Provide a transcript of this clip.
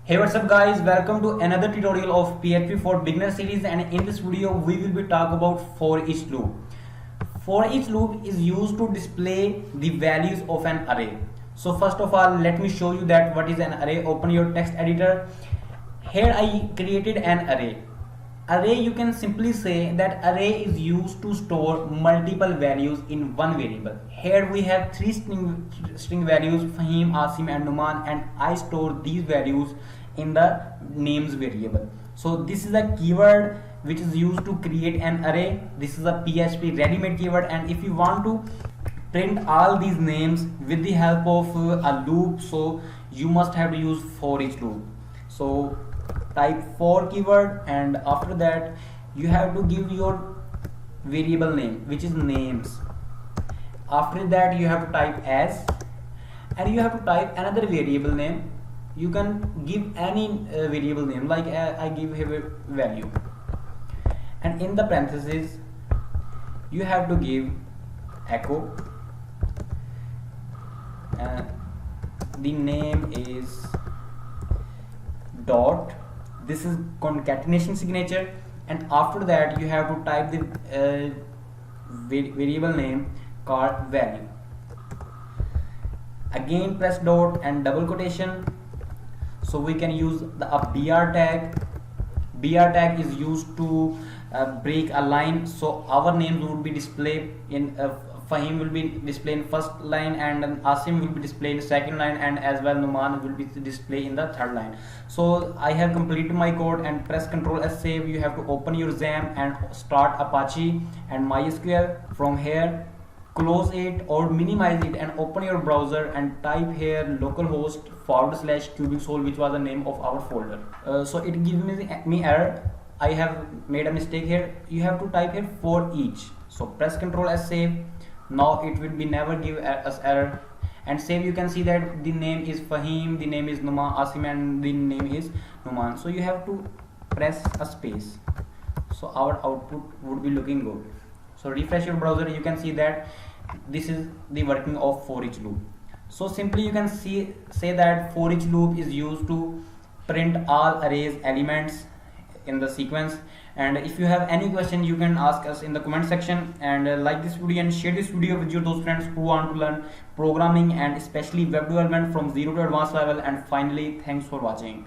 Hey, what's up guys, welcome to another tutorial of PHP for beginner series, and in this video we will be talking about for each loop. For each loop is used to display the values of an array. So first of all, let me show you that what is an array. Open your text editor. Here I created an array. Array, you can simply say that array is used to store multiple values in one variable. Here we have three string values, Fahim, Asim and Numan, and I store these values in the names variable. So this is a keyword which is used to create an array. This is a PHP ready-made keyword, and if you want to print all these names with the help of a loop, so you must have to use for each loop. So type for keyword, and after that you have to give your variable name, which is names. After that you have to type as, and you have to type another variable name. You can give any variable name, like I give here a value, and in the parentheses you have to give echo, and the name is dot. This is concatenation signature, and after that you have to type the variable name called value. Again press dot and double quotation. So we can use the BR tag. BR tag is used to break a line, so our names would be displayed in Fahim will be displayed in first line, and Asim will be displayed in second line, and as well Numan will be displayed in the third line. So I have completed my code, and press Ctrl S save. You have to open your XAMPP and start Apache and MySQL. From here close it or minimize it and open your browser and type here localhost /cubixhole, which was the name of our folder. So it gives me error. I have made a mistake here. You have to type here for each. So press Ctrl S save. Now it will be never give us error, and save. You can see that the name is Fahim, the name is Asim, and the name is Numan. So you have to press a space, so our output would be looking good. So refresh your browser. You can see that this is the working of for each loop. So simply you can say that for each loop is used to print all arrays elements in the sequence. And if you have any question, you can ask us in the comment section, and like this video and share this video with your those friends who want to learn programming and especially web development from zero to advanced level. And finally, thanks for watching.